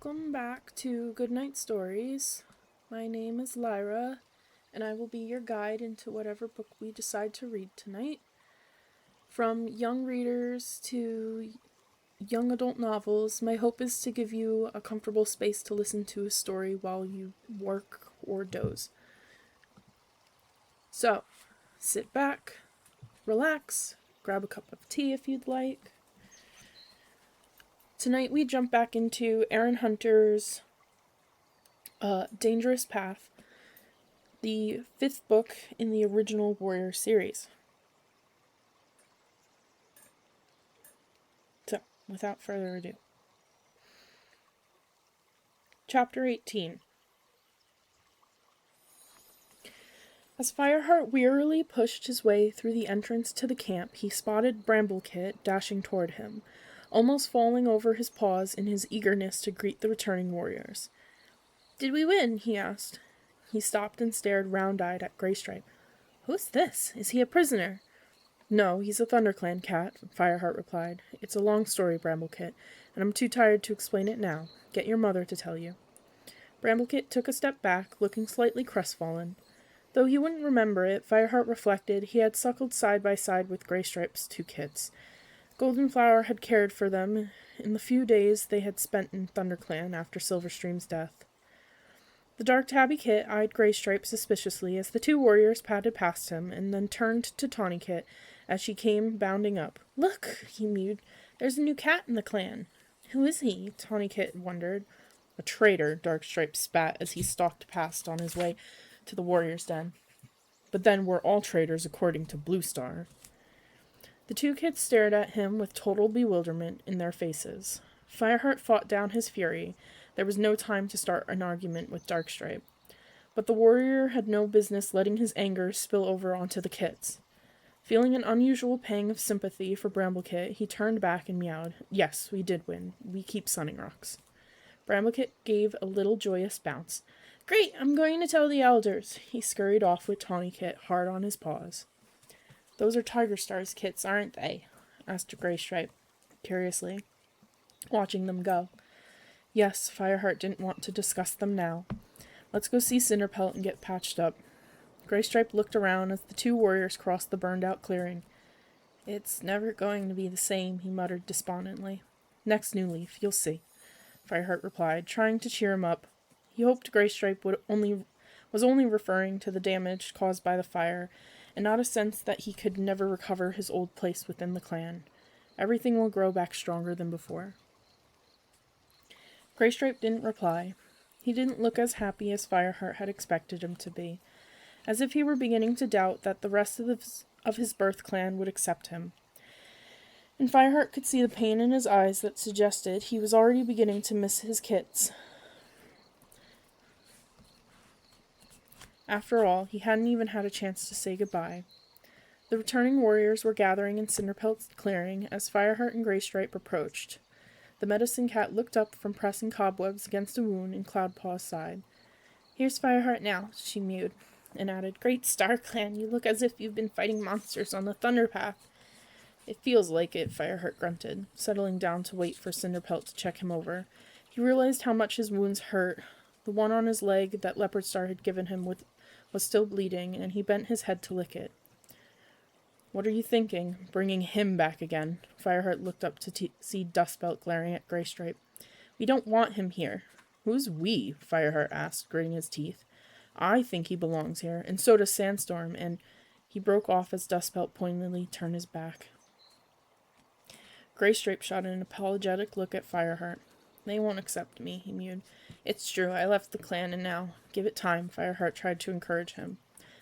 Welcome back to Goodnight Stories. My name is Lyra, and I will be your guide into whatever book we decide to read tonight. From young readers to young adult novels, my hope is to give you a comfortable space to listen to a story while you work or doze. So, sit back, relax, grab a cup of tea if you'd like. Tonight we jump back into Erin Hunter's Dangerous Path, the 5th book in the original Warrior series. So, without further ado. Chapter 18. As Fireheart wearily pushed his way through the entrance to the camp, he spotted Bramblekit dashing toward him, almost falling over his paws in his eagerness to greet the returning warriors. "Did we win?" he asked. He stopped and stared round-eyed at Graystripe. "Who's this? Is he a prisoner?" "No, he's a ThunderClan cat," Fireheart replied. "It's a long story, Bramblekit, and I'm too tired to explain it now. Get your mother to tell you." Bramblekit took a step back, looking slightly crestfallen. Though he wouldn't remember it, Fireheart reflected he had suckled side by side with Graystripe's 2 kits. Goldenflower had cared for them in the few days they had spent in ThunderClan after Silverstream's death. The dark tabby kit eyed Graystripe suspiciously as the 2 warriors padded past him, and then turned to Tawny Kit as she came bounding up. "Look," he mewed, "there's a new cat in the clan." "Who is he?" Tawny Kit wondered. "A traitor," Darkstripe spat as he stalked past on his way to the warrior's den. "But then we're all traitors according to Bluestar." The 2 kids stared at him with total bewilderment in their faces. Fireheart fought down his fury. There was no time to start an argument with Darkstripe. But the warrior had no business letting his anger spill over onto the kits. Feeling an unusual pang of sympathy for Bramblekit, he turned back and meowed. "Yes, we did win. We keep Sunningrocks." Bramblekit gave a little joyous bounce. "Great, I'm going to tell the elders." He scurried off with Tawny Kit hard on his paws. "Those are Tiger Star's kits, aren't they?" asked Graystripe, curiously, watching them go. Yes, Fireheart didn't want to discuss them now. "Let's go see Cinderpelt and get patched up." Graystripe looked around as the 2 warriors crossed the burned-out clearing. "It's never going to be the same," he muttered despondently. "Next new leaf, you'll see," Fireheart replied, trying to cheer him up. He hoped Graystripe was only referring to the damage caused by the fire, and not a sense that he could never recover his old place within the clan. Everything will grow back stronger than before. Graystripe didn't reply. He didn't look as happy as Fireheart had expected him to be, as if he were beginning to doubt that the rest of his birth clan would accept him. And Fireheart could see the pain in his eyes that suggested he was already beginning to miss his kits. After all, he hadn't even had a chance to say goodbye. The returning warriors were gathering in Cinderpelt's clearing as Fireheart and Graystripe approached. The medicine cat looked up from pressing cobwebs against a wound in Cloudpaw's side. "Here's Fireheart now," she mewed, and added, "Great Star Clan, you look as if you've been fighting monsters on the Thunderpath." "It feels like it," Fireheart grunted, settling down to wait for Cinderpelt to check him over. He realized how much his wounds hurt. The one on his leg that Leopard Star had given him was still bleeding, and he bent his head to lick it. "What are you thinking? Bringing him back again?" Fireheart looked up to see Dustbelt glaring at Graystripe. "We don't want him here." "Who's we?" Fireheart asked, gritting his teeth. "I think he belongs here, and so does Sandstorm, and—" He broke off as Dustbelt pointedly turned his back. Graystripe shot an apologetic look at Fireheart. "They won't accept me," he mewed. "It's true, I left the clan, and now—" "Give it time," Fireheart tried to encourage him.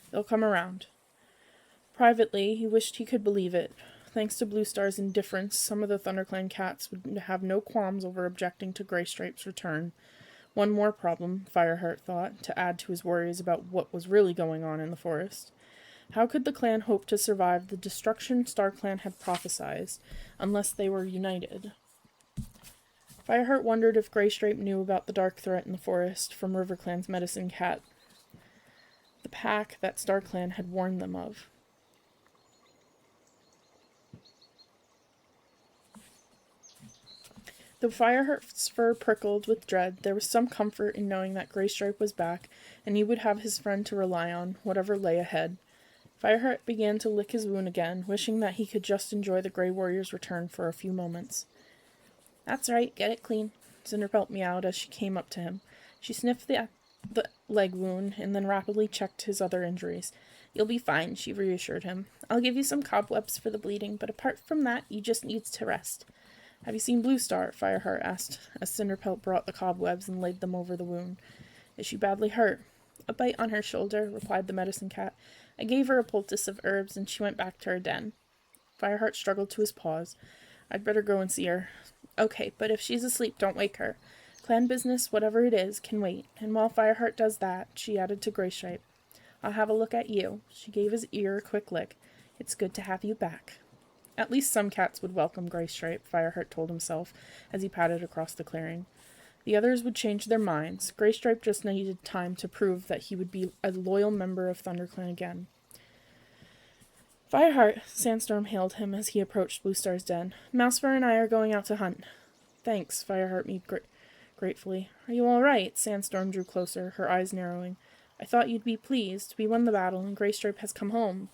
"They'll come around." Privately, he wished he could believe it. Thanks to Bluestar's indifference, some of the ThunderClan cats would have no qualms over objecting to Graystripe's return. One more problem, Fireheart thought, to add to his worries about what was really going on in the forest. How could the clan hope to survive the destruction StarClan had prophesied, unless they were united? Fireheart wondered if Graystripe knew about the dark threat in the forest from RiverClan's medicine cat, the pack that StarClan had warned them of. Though Fireheart's fur prickled with dread, there was some comfort in knowing that Graystripe was back, and he would have his friend to rely on, whatever lay ahead. Fireheart began to lick his wound again, wishing that he could just enjoy the Grey Warrior's return for a few moments. "That's right, get it clean," Cinderpelt meowed as she came up to him. She sniffed the leg wound, and then rapidly checked his other injuries. "You'll be fine," she reassured him. "I'll give you some cobwebs for the bleeding, but apart from that, you just need to rest." "Have you seen Blue Star?" Fireheart asked, as Cinderpelt brought the cobwebs and laid them over the wound. "Is she badly hurt?" "A bite on her shoulder," replied the medicine cat. "I gave her a poultice of herbs, and she went back to her den." Fireheart struggled to his paws. "I'd better go and see her." "Okay, but if she's asleep, don't wake her. Clan business, whatever it is, can wait. And while Fireheart does that," she added to Graystripe, "I'll have a look at you." She gave his ear a quick lick. "It's good to have you back." At least some cats would welcome Graystripe, Fireheart told himself, as he padded across the clearing. The others would change their minds. Graystripe just needed time to prove that he would be a loyal member of ThunderClan again. "Fireheart," Sandstorm hailed him as he approached Bluestar's den. "Mousefur and I are going out to hunt." "Thanks," Fireheart mewed gratefully. "Are you all right?" Sandstorm drew closer, her eyes narrowing. "I thought you'd be pleased. We won the battle, and Graystripe has come home."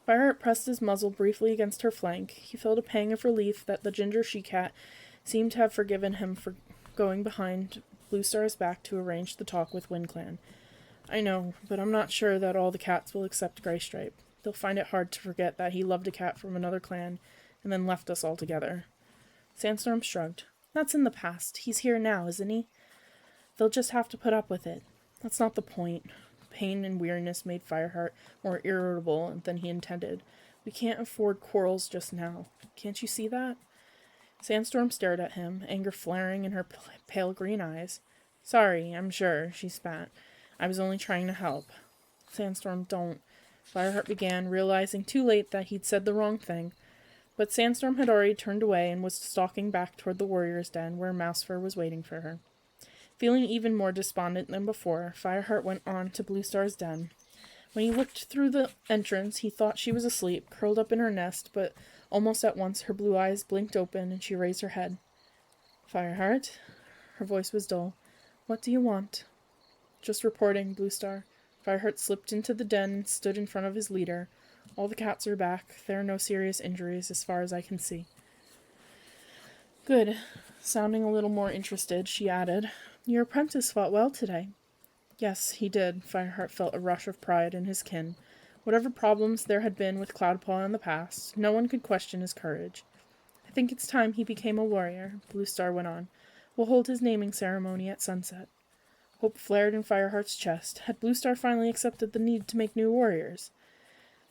Fireheart pressed his muzzle briefly against her flank. He felt a pang of relief that the ginger she-cat seemed to have forgiven him for going behind Bluestar's back to arrange the talk with WindClan. "I know, but I'm not sure that all the cats will accept Graystripe. They'll find it hard to forget that he loved a cat from another clan and then left us altogether." Sandstorm shrugged. "That's in the past. He's here now, isn't he? They'll just have to put up with it. That's not the point." Pain and weariness made Fireheart more irritable than he intended. "We can't afford quarrels just now. Can't you see that?" Sandstorm stared at him, anger flaring in her pale green eyes. "Sorry, I'm sure," she spat. "I was only trying to help." "Sandstorm, don't," Fireheart began, realizing too late that he'd said the wrong thing. But Sandstorm had already turned away and was stalking back toward the warrior's den, where Mousefur was waiting for her. Feeling even more despondent than before, Fireheart went on to Bluestar's den. When he looked through the entrance, he thought she was asleep, curled up in her nest, but almost at once her blue eyes blinked open and she raised her head. "Fireheart?" Her voice was dull. "What do you want?" "Just reporting, Bluestar." Fireheart slipped into the den and stood in front of his leader. "All the cats are back. There are no serious injuries, as far as I can see." "Good." Sounding a little more interested, she added, "Your apprentice fought well today." Yes, he did. Fireheart felt a rush of pride in his kin. Whatever problems there had been with Cloudpaw in the past, no one could question his courage. "I think it's time he became a warrior," Bluestar went on. "We'll hold his naming ceremony at sunset." Hope flared in Fireheart's chest. Had Bluestar finally accepted the need to make new warriors?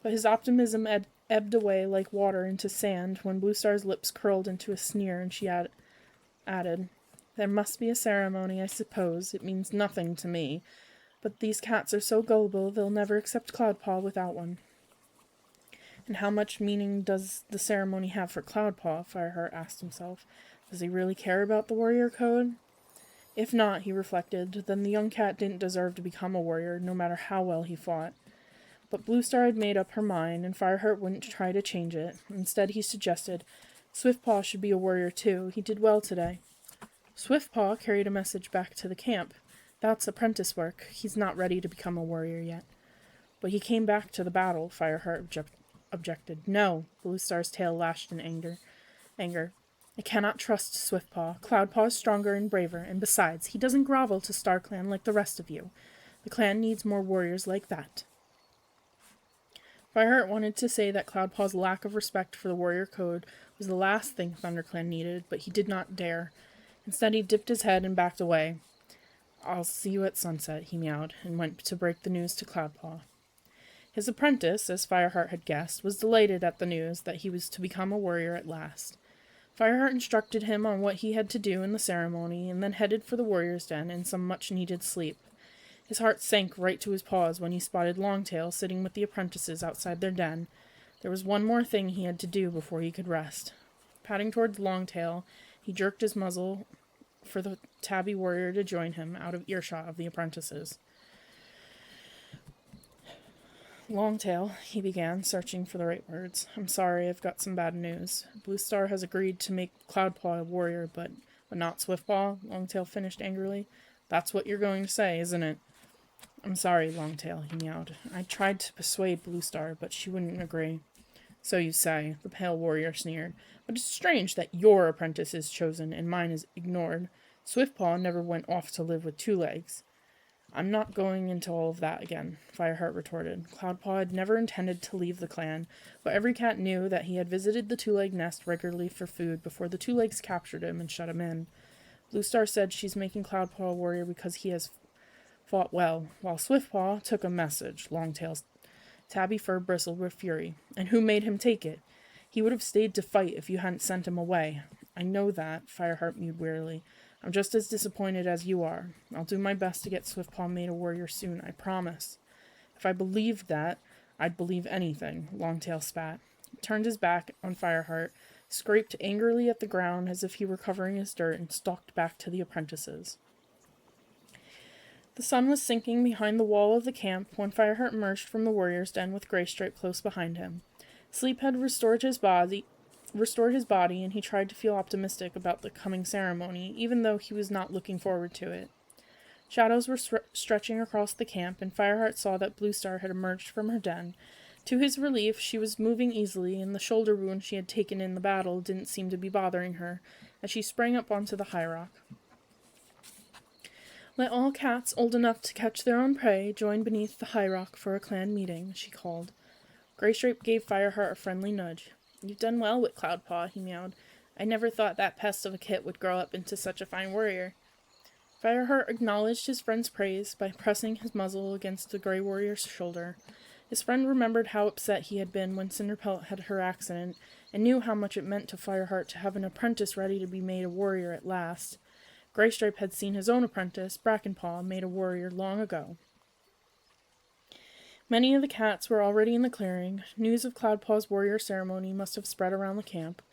But his optimism ebbed away like water into sand when Bluestar's lips curled into a sneer and she added, "There must be a ceremony, I suppose. It means nothing to me. But these cats are so gullible they'll never accept Cloudpaw without one." "And how much meaning does the ceremony have for Cloudpaw?" Fireheart asked himself. "Does he really care about the warrior code?" If not, he reflected, then the young cat didn't deserve to become a warrior, no matter how well he fought. But Bluestar had made up her mind, and Fireheart wouldn't try to change it. Instead, he suggested, "Swiftpaw should be a warrior too. He did well today." Swiftpaw carried a message back to the camp. "That's apprentice work. He's not ready to become a warrior yet." "But he came back to the battle," Fireheart objected. "No," Bluestar's tail lashed in anger. "I cannot trust Swiftpaw. Cloudpaw is stronger and braver, and besides, he doesn't grovel to StarClan like the rest of you. The clan needs more warriors like that." Fireheart wanted to say that Cloudpaw's lack of respect for the warrior code was the last thing ThunderClan needed, but he did not dare. Instead, he dipped his head and backed away. "I'll see you at sunset," he meowed, and went to break the news to Cloudpaw. His apprentice, as Fireheart had guessed, was delighted at the news that he was to become a warrior at last. Fireheart instructed him on what he had to do in the ceremony, and then headed for the warrior's den and some much-needed sleep. His heart sank right to his paws when he spotted Longtail sitting with the apprentices outside their den. There was one more thing he had to do before he could rest. Padding towards Longtail, he jerked his muzzle for the tabby warrior to join him out of earshot of the apprentices. Longtail, he began, searching for the right words. I'm sorry, I've got some bad news. Blue Star has agreed to make Cloudpaw a warrior, but not Swiftpaw, Longtail finished angrily. That's what you're going to say, isn't it? I'm sorry, Longtail, he meowed. I tried to persuade Blue Star, but she wouldn't agree. So you say, the pale warrior sneered. But it's strange that your apprentice is chosen and mine is ignored. Swiftpaw never went off to live with Two Legs. I'm not going into all of that again, Fireheart retorted. Cloudpaw had never intended to leave the clan, but every cat knew that he had visited the Two-Leg nest regularly for food before the Two Legs captured him and shut him in. Blue Star said she's making Cloudpaw a warrior because he has fought well, while Swiftpaw took a message. Longtail's tabby fur bristled with fury. And who made him take it? He would have stayed to fight if you hadn't sent him away. I know that, Fireheart mewed wearily. I'm just as disappointed as you are. I'll do my best to get Swiftpaw made a warrior soon, I promise. If I believed that, I'd believe anything, Longtail spat. He turned his back on Fireheart, scraped angrily at the ground as if he were covering his dirt, and stalked back to the apprentices. The sun was sinking behind the wall of the camp when Fireheart emerged from the warrior's den with Graystripe close behind him. Sleep had restored his body, and he tried to feel optimistic about the coming ceremony, even though he was not looking forward to it. Shadows were stretching across the camp, and Fireheart saw that Blue Star had emerged from her den. To his relief, she was moving easily, and the shoulder wound she had taken in the battle didn't seem to be bothering her, as she sprang up onto the high rock. Let all cats old enough to catch their own prey join beneath the high rock for a clan meeting, she called. Graystripe gave Fireheart a friendly nudge. You've done well with Cloudpaw, he meowed. I never thought that pest of a kit would grow up into such a fine warrior. Fireheart acknowledged his friend's praise by pressing his muzzle against the Grey Warrior's shoulder. His friend remembered how upset he had been when Cinderpelt had her accident, and knew how much it meant to Fireheart to have an apprentice ready to be made a warrior at last. Graystripe had seen his own apprentice, Brackenpaw, made a warrior long ago. Many of the cats were already in the clearing. News of Cloudpaw's warrior ceremony must have spread around the camp.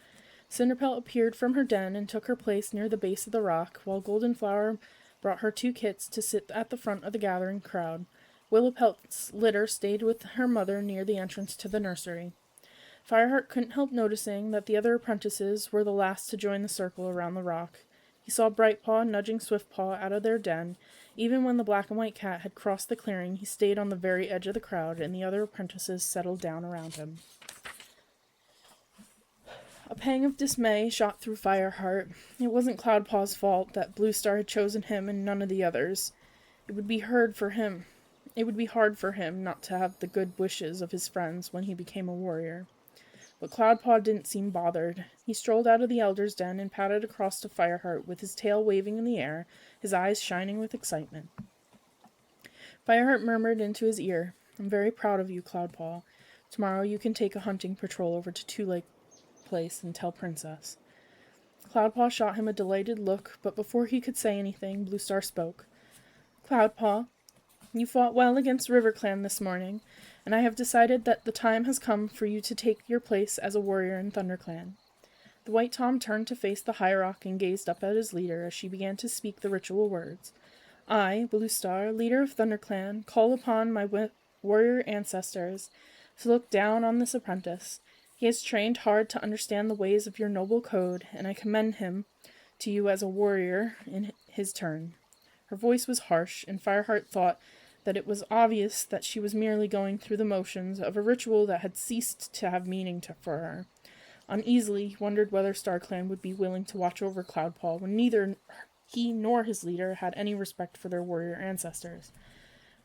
Cinderpelt appeared from her den and took her place near the base of the rock, while Goldenflower brought her two kits to sit at the front of the gathering crowd. Willowpelt's litter stayed with her mother near the entrance to the nursery. Fireheart couldn't help noticing that the other apprentices were the last to join the circle around the rock. He saw Brightpaw nudging Swiftpaw out of their den. Even when the black and white cat had crossed the clearing, he stayed on the very edge of the crowd, and the other apprentices settled down around him. A pang of dismay shot through Fireheart. It wasn't Cloudpaw's fault that Blue Star had chosen him and none of the others. It would be hard for him not to have the good wishes of his friends when he became a warrior. But Cloudpaw didn't seem bothered. He strolled out of the elder's den and padded across to Fireheart with his tail waving in the air, his eyes shining with excitement. Fireheart murmured into his ear, I'm very proud of you, Cloudpaw. Tomorrow you can take a hunting patrol over to Two-Lake Place and tell Princess. Cloudpaw shot him a delighted look, but before he could say anything, Blue Star spoke. Cloudpaw, you fought well against RiverClan this morning, and I have decided that the time has come for you to take your place as a warrior in ThunderClan. The White Tom turned to face the high rock and gazed up at his leader as she began to speak the ritual words. I, Blue Star, leader of ThunderClan, call upon my warrior ancestors to look down on this apprentice. He has trained hard to understand the ways of your noble code, and I commend him to you as a warrior in his turn. Her voice was harsh, and Fireheart thought that it was obvious that she was merely going through the motions of a ritual that had ceased to have meaning for her. Uneasily, he wondered whether StarClan would be willing to watch over Cloudpaw when neither he nor his leader had any respect for their warrior ancestors.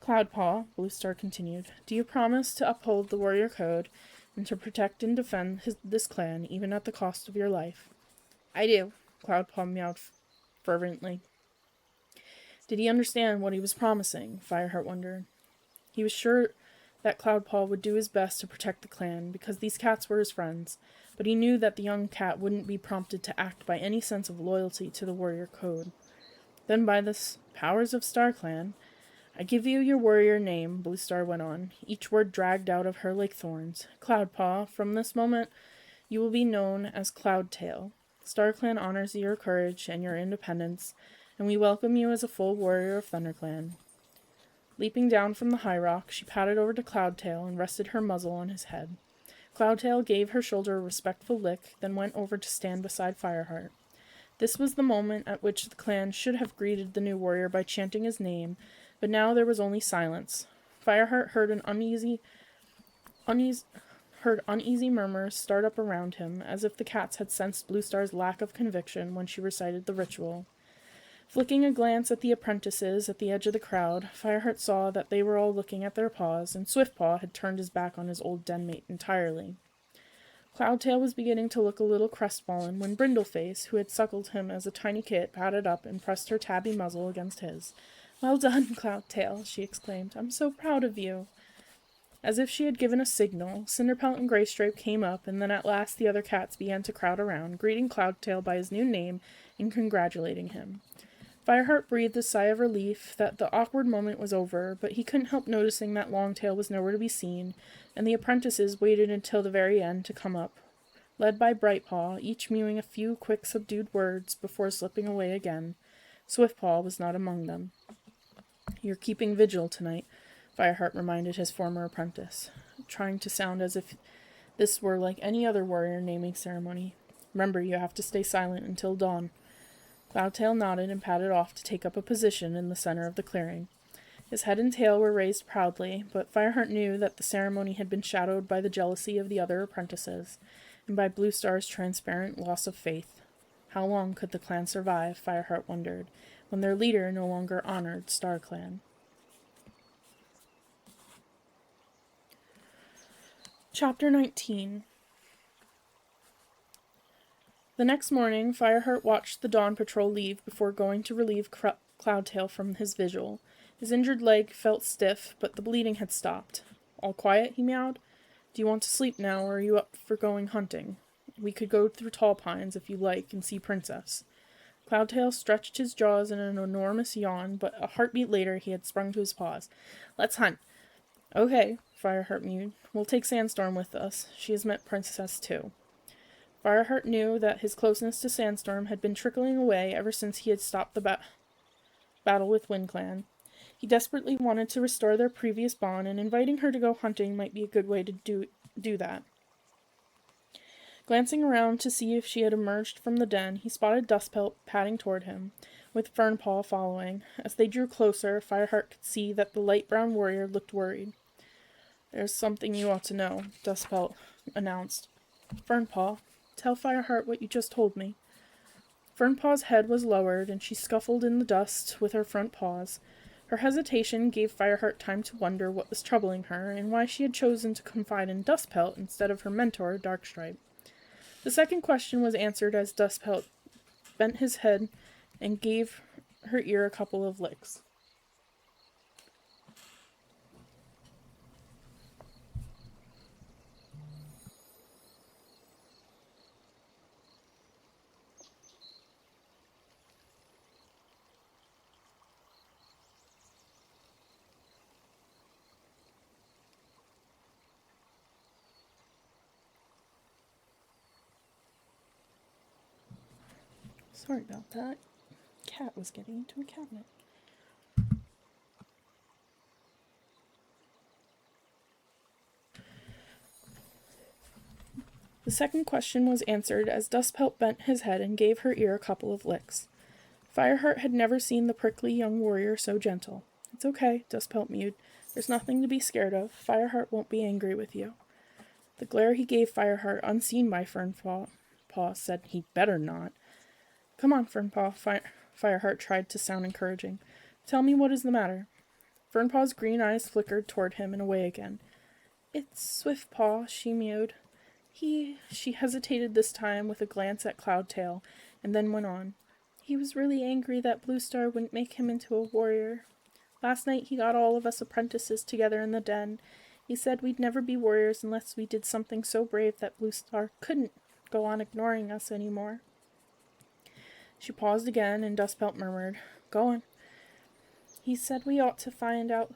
Cloudpaw, Blue Star continued, do you promise to uphold the warrior code and to protect and defend this clan, even at the cost of your life? I do, Cloudpaw meowed fervently. Did he understand what he was promising? Fireheart wondered. He was sure that Cloudpaw would do his best to protect the clan, because these cats were his friends, but he knew that the young cat wouldn't be prompted to act by any sense of loyalty to the warrior code. Then by the powers of StarClan, I give you your warrior name, Blue Star went on, each word dragged out of her like thorns. Cloudpaw, from this moment you will be known as Cloudtail. StarClan honors your courage and your independence, and we welcome you as a full warrior of ThunderClan. Leaping down from the high rock, she padded over to Cloudtail and rested her muzzle on his head. Cloudtail gave her shoulder a respectful lick, then went over to stand beside Fireheart. This was the moment at which the clan should have greeted the new warrior by chanting his name, but now there was only silence. Fireheart heard uneasy murmurs start up around him, as if the cats had sensed Bluestar's lack of conviction when she recited the ritual. Flicking a glance at the apprentices at the edge of the crowd, Fireheart saw that they were all looking at their paws, and Swiftpaw had turned his back on his old den-mate entirely. Cloudtail was beginning to look a little crestfallen when Brindleface, who had suckled him as a tiny kit, padded up and pressed her tabby muzzle against his. "Well done, Cloudtail," she exclaimed. "I'm so proud of you." As if she had given a signal, Cinderpelt and Greystripe came up, and then at last the other cats began to crowd around, greeting Cloudtail by his new name and congratulating him. Fireheart breathed a sigh of relief that the awkward moment was over, but he couldn't help noticing that Longtail was nowhere to be seen, and the apprentices waited until the very end to come up, led by Brightpaw, each mewing a few quick subdued words before slipping away again. Swiftpaw was not among them. "You're keeping vigil tonight," Fireheart reminded his former apprentice, trying to sound as if this were like any other warrior naming ceremony. "Remember, you have to stay silent until dawn." Cloudtail nodded and padded off to take up a position in the center of the clearing. His head and tail were raised proudly, but Fireheart knew that the ceremony had been shadowed by the jealousy of the other apprentices, and by Bluestar's transparent loss of faith. How long could the clan survive, Fireheart wondered, when their leader no longer honored StarClan? Chapter 19. The next morning, Fireheart watched the dawn patrol leave before going to relieve Cloudtail from his vigil. His injured leg felt stiff, but the bleeding had stopped. "All quiet?" he meowed. "Do you want to sleep now, or are you up for going hunting? We could go through Tall Pines if you like and see Princess." Cloudtail stretched his jaws in an enormous yawn, but a heartbeat later he had sprung to his paws. "Let's hunt." "Okay," Fireheart mewed. "We'll take Sandstorm with us. She has met Princess too." Fireheart knew that his closeness to Sandstorm had been trickling away ever since he had stopped the battle with WindClan. He desperately wanted to restore their previous bond, and inviting her to go hunting might be a good way to do that. Glancing around to see if she had emerged from the den, he spotted Dustpelt padding toward him, with Fernpaw following. As they drew closer, Fireheart could see that the light brown warrior looked worried. "There's something you ought to know," Dustpelt announced. "Fernpaw, tell Fireheart what you just told me." Fernpaw's head was lowered, and she scuffled in the dust with her front paws. Her hesitation gave Fireheart time to wonder what was troubling her, and why she had chosen to confide in Dustpelt instead of her mentor, Darkstripe. The second question was answered as Dustpelt bent his head and gave her ear a couple of licks. Sorry about that. Cat was getting into a cabinet. The second question was answered as Dustpelt bent his head and gave her ear a couple of licks. Fireheart had never seen the prickly young warrior so gentle. "It's okay," Dustpelt mewed. "There's nothing to be scared of. Fireheart won't be angry with you." The glare he gave Fireheart, unseen by Fernpaw, said he'd better not. "Come on, Fernpaw," Fireheart tried to sound encouraging. "Tell me what is the matter." Fernpaw's green eyes flickered toward him and away again. "It's Swiftpaw," she mewed. She hesitated this time with a glance at Cloudtail, and then went on. "He was really angry that Bluestar wouldn't make him into a warrior. Last night he got all of us apprentices together in the den. He said we'd never be warriors unless we did something so brave that Bluestar couldn't go on ignoring us anymore." She paused again, and Dustpelt murmured, "Go on." "He said we ought to find out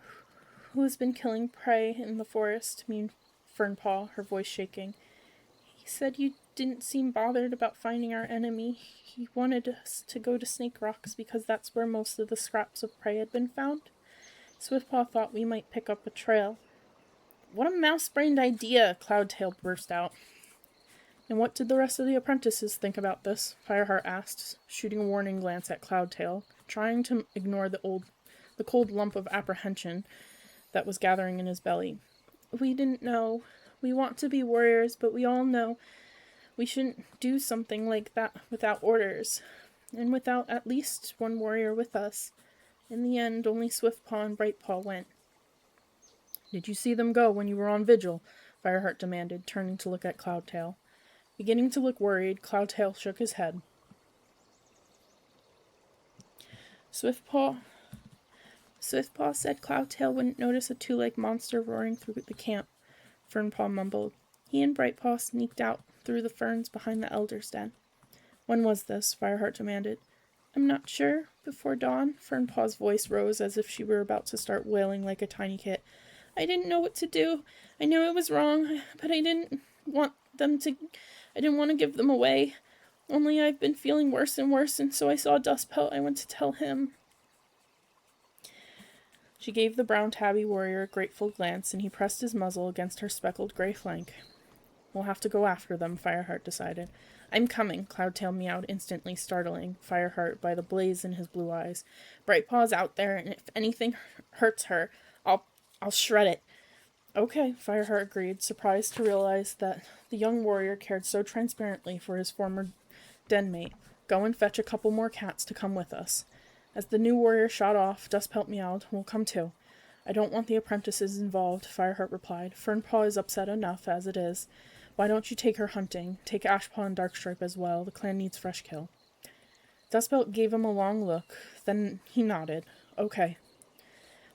who has been killing prey in the forest," meaned Fernpaw, her voice shaking. "He said you didn't seem bothered about finding our enemy. He wanted us to go to Snake Rocks because that's where most of the scraps of prey had been found." Swiftpaw thought we might pick up a trail. What a mouse-brained idea, Cloudtail burst out. And what did the rest of the apprentices think about this? Fireheart asked, shooting a warning glance at Cloudtail, trying to ignore the cold lump of apprehension that was gathering in his belly. We didn't know. We want to be warriors, but we all know we shouldn't do something like that without orders, and without at least one warrior with us. In the end, only Swiftpaw and Brightpaw went. Did you see them go when you were on vigil? Fireheart demanded, turning to look at Cloudtail. Beginning to look worried, Cloudtail shook his head. Swiftpaw said Cloudtail wouldn't notice a two-legged monster roaring through the camp, Fernpaw mumbled. He and Brightpaw sneaked out through the ferns behind the elder's den. When was this? Fireheart demanded. I'm not sure. Before dawn. Fernpaw's voice rose as if she were about to start wailing like a tiny kit. I didn't know what to do. I knew it was wrong, but I didn't want to give them away. Only I've been feeling worse and worse, and so I saw Dustpelt. I went to tell him. She gave the brown tabby warrior a grateful glance, and he pressed his muzzle against her speckled gray flank. We'll have to go after them, Fireheart decided. I'm coming, Cloudtail meowed, instantly startling Fireheart by the blaze in his blue eyes. Brightpaw's out there, and if anything hurts her, I'll shred it. Okay, Fireheart agreed, surprised to realize that the young warrior cared so transparently for his former denmate. Go and fetch a couple more cats to come with us. As the new warrior shot off, Dustpelt meowed, We'll come too. I don't want the apprentices involved, Fireheart replied. Fernpaw is upset enough as it is. Why don't you take her hunting? Take Ashpaw and Darkstripe as well. The clan needs fresh kill. Dustpelt gave him a long look. Then he nodded. Okay.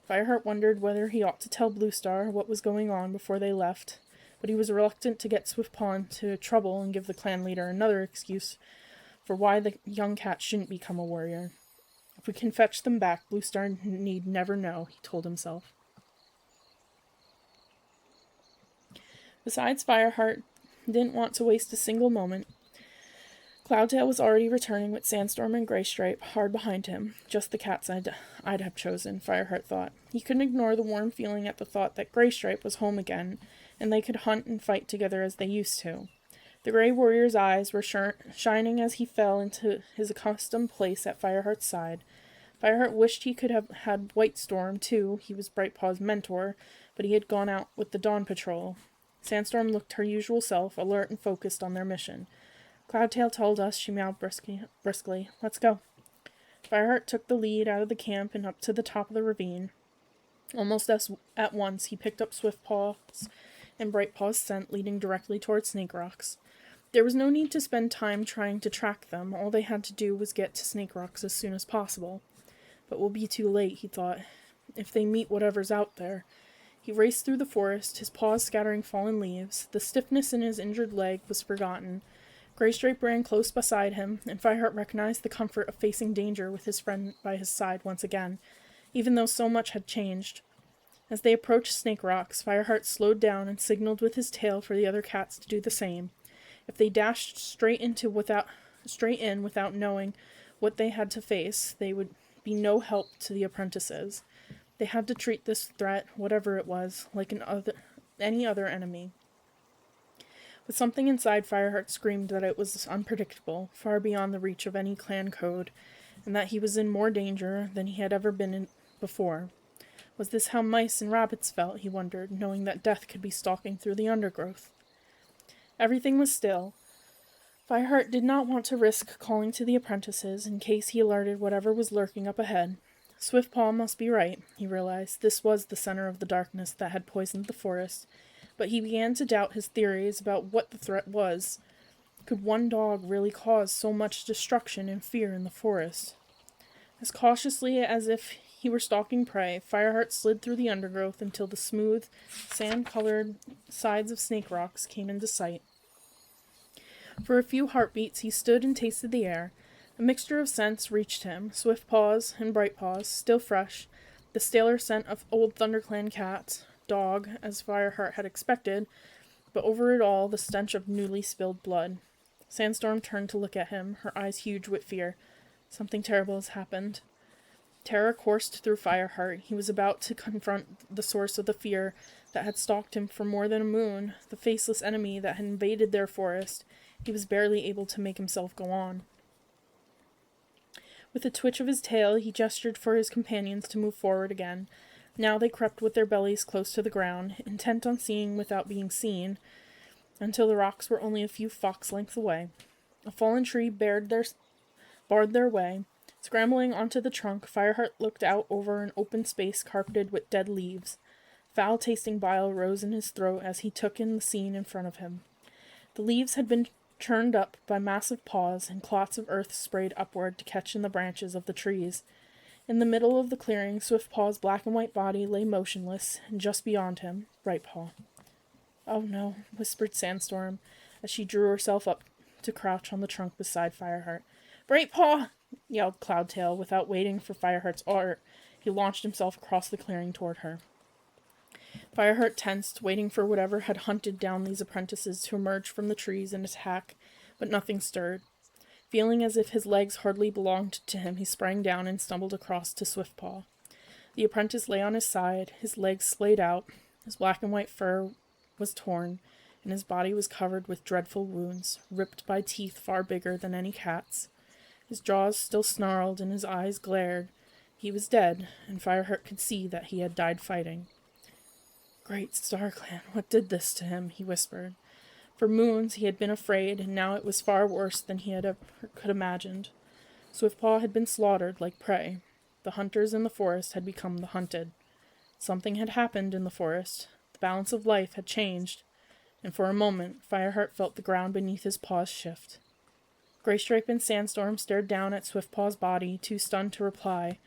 Fireheart wondered whether he ought to tell Bluestar what was going on before they left, but he was reluctant to get Swiftpaw into trouble and give the clan leader another excuse for why the young cat shouldn't become a warrior. If we can fetch them back, Bluestar need never know, he told himself. Besides, Fireheart didn't want to waste a single moment. Cloudtail was already returning with Sandstorm and Graystripe hard behind him, just the cats I'd have chosen, Fireheart thought. He couldn't ignore the warm feeling at the thought that Graystripe was home again, and they could hunt and fight together as they used to. The Grey Warrior's eyes were shining as he fell into his accustomed place at Fireheart's side. Fireheart wished he could have had Whitestorm, too. He was Brightpaw's mentor, but he had gone out with the Dawn Patrol. Sandstorm looked her usual self, alert and focused on their mission. Cloudtail told us, she meowed briskly. Let's go. Fireheart took the lead out of the camp and up to the top of the ravine. Almost at once, he picked up Swiftpaw's and Brightpaw's scent, leading directly toward Snake Rocks. There was no need to spend time trying to track them. All they had to do was get to Snake Rocks as soon as possible. But we'll be too late, he thought, if they meet whatever's out there. He raced through the forest, his paws scattering fallen leaves. The stiffness in his injured leg was forgotten. Graystripe ran close beside him, and Fireheart recognized the comfort of facing danger with his friend by his side once again, even though so much had changed. As they approached Snake Rocks, Fireheart slowed down and signaled with his tail for the other cats to do the same. If they dashed straight in without knowing what they had to face, they would be no help to the apprentices. They had to treat this threat, whatever it was, like any other enemy. But something inside Fireheart screamed that it was unpredictable, far beyond the reach of any clan code, and that he was in more danger than he had ever been in before. Was this how mice and rabbits felt, he wondered, knowing that death could be stalking through the undergrowth? Everything was still. Fireheart did not want to risk calling to the apprentices in case he alerted whatever was lurking up ahead. Swiftpaw must be right, he realized. This was the center of the darkness that had poisoned the forest, but he began to doubt his theories about what the threat was. Could one dog really cause so much destruction and fear in the forest? As cautiously as if he were stalking prey, Fireheart slid through the undergrowth until the smooth, sand-colored sides of Snake Rocks came into sight. For a few heartbeats he stood and tasted the air. A mixture of scents reached him, Swiftpaw's and Brightpaw's, still fresh, the staler scent of old ThunderClan cats, dog, as Fireheart had expected, but over it all the stench of newly spilled blood. Sandstorm turned to look at him, her eyes huge with fear. Something terrible has happened. Terror coursed through Fireheart. He was about to confront the source of the fear that had stalked him for more than a moon, the faceless enemy that had invaded their forest. He was barely able to make himself go on. With a twitch of his tail, he gestured for his companions to move forward again. Now they crept with their bellies close to the ground, intent on seeing without being seen, until the rocks were only a few fox lengths away. A fallen tree barred their way. Scrambling onto the trunk, Fireheart looked out over an open space carpeted with dead leaves. Foul-tasting bile rose in his throat as he took in the scene in front of him. The leaves had been churned up by massive paws, and clots of earth sprayed upward to catch in the branches of the trees. In the middle of the clearing, Swiftpaw's black and white body lay motionless, and just beyond him, Brightpaw. "Oh no," whispered Sandstorm, as she drew herself up to crouch on the trunk beside Fireheart. "Brightpaw!" yelled Cloudtail. Without waiting for Fireheart's order, he launched himself across the clearing toward her. Fireheart tensed, waiting for whatever had hunted down these apprentices to emerge from the trees and attack, but nothing stirred. Feeling as if his legs hardly belonged to him, he sprang down and stumbled across to Swiftpaw. The apprentice lay on his side, his legs splayed out, his black and white fur was torn, and his body was covered with dreadful wounds, ripped by teeth far bigger than any cat's. His jaws still snarled and his eyes glared. He was dead, and Fireheart could see that he had died fighting. "Great StarClan, what did this to him?" he whispered. For moons he had been afraid, and now it was far worse than he could imagined. Swiftpaw had been slaughtered like prey. The hunters in the forest had become the hunted. Something had happened in the forest. The balance of life had changed, and for a moment Fireheart felt the ground beneath his paws shift. Graystripe and Sandstorm stared down at Swiftpaw's body, too stunned to reply.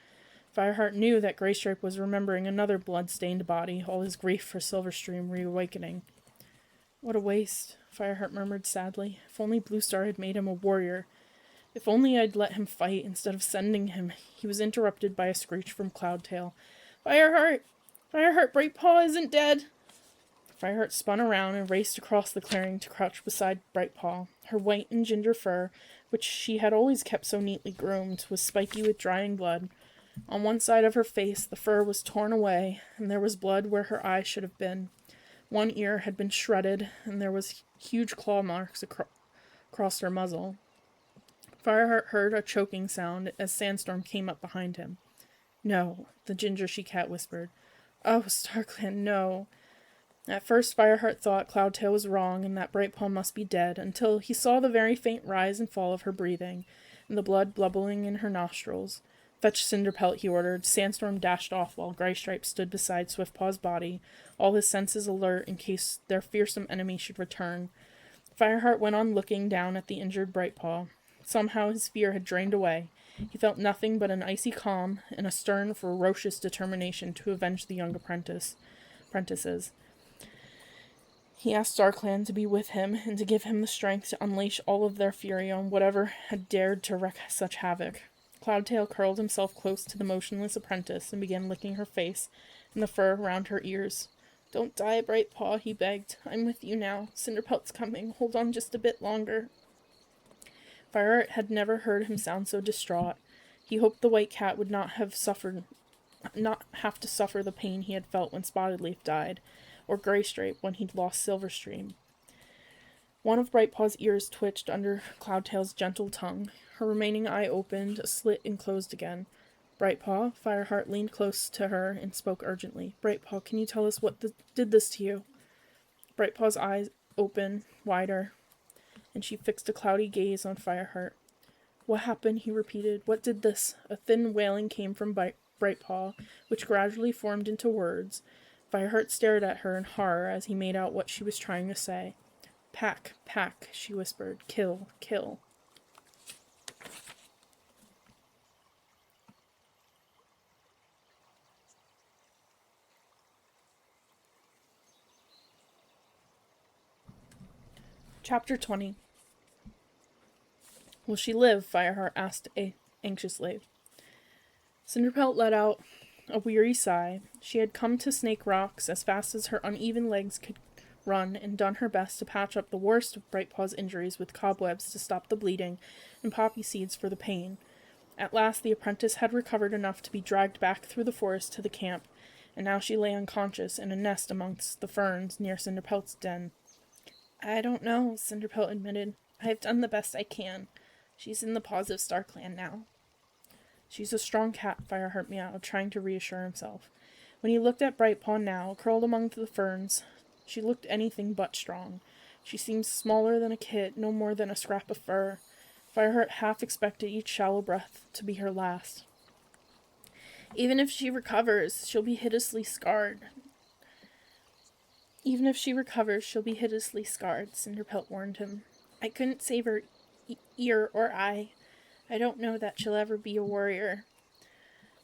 Fireheart knew that Graystripe was remembering another blood-stained body, all his grief for Silverstream reawakening. "What a waste," Fireheart murmured sadly. "If only Bluestar had made him a warrior. If only I'd let him fight instead of sending him." He was interrupted by a screech from Cloudtail. "Fireheart! Fireheart, Brightpaw isn't dead!" Fireheart spun around and raced across the clearing to crouch beside Brightpaw. Her white and ginger fur, which she had always kept so neatly groomed, was spiky with drying blood. On one side of her face the fur was torn away, and there was blood where her eyes should have been. One ear had been shredded, and there was huge claw marks across her muzzle. Fireheart heard a choking sound as Sandstorm came up behind him. "No," the ginger she-cat whispered. "Oh, StarClan, no." At first Fireheart thought Cloudtail was wrong and that Brightpaw must be dead, until he saw the very faint rise and fall of her breathing, and the blood bubbling in her nostrils. "Fetch Cinderpelt," he ordered. Sandstorm dashed off while Graystripe stood beside Swiftpaw's body, all his senses alert in case their fearsome enemy should return. Fireheart went on looking down at the injured Brightpaw. Somehow his fear had drained away. He felt nothing but an icy calm and a stern, ferocious determination to avenge the young apprentices. He asked StarClan to be with him and to give him the strength to unleash all of their fury on whatever had dared to wreak such havoc. Cloudtail curled himself close to the motionless apprentice and began licking her face and the fur around her ears. "Don't die, Brightpaw," he begged. "I'm with you now. Cinderpelt's coming. Hold on just a bit longer." Fireheart had never heard him sound so distraught. He hoped the white cat would not have to suffer the pain he had felt when Spotted Leaf died, or Graystripe when he'd lost Silverstream. One of Brightpaw's ears twitched under Cloudtail's gentle tongue. Her remaining eye opened, a slit, and closed again. "Brightpaw," Fireheart leaned close to her and spoke urgently. "Brightpaw, can you tell us what did this to you?" Brightpaw's eyes opened wider, and she fixed a cloudy gaze on Fireheart. "What happened?" he repeated. "What did this?" A thin wailing came from Brightpaw, which gradually formed into words. Fireheart stared at her in horror as he made out what she was trying to say. "Pack, pack," she whispered. "Kill, kill." Chapter 20. "Will she live?" Fireheart asked anxiously. Cinderpelt let out a weary sigh. She had come to Snake Rocks as fast as her uneven legs could run and done her best to patch up the worst of Brightpaw's injuries with cobwebs to stop the bleeding and poppy seeds for the pain. At last the apprentice had recovered enough to be dragged back through the forest to the camp, and now she lay unconscious in a nest amongst the ferns near Cinderpelt's den. I don't know, Cinderpelt admitted. I have done the best I can. She's in the paws of StarClan now. She's a strong cat, Fireheart meowed, trying to reassure himself. When he looked at Brightpaw now, curled among the ferns, she looked anything but strong. She seemed smaller than a kid, no more than a scrap of fur. Fireheart half expected each shallow breath to be her last. Even if she recovers, she'll be hideously scarred. Cinderpelt warned him. I couldn't save her ear or eye. I don't know that she'll ever be a warrior.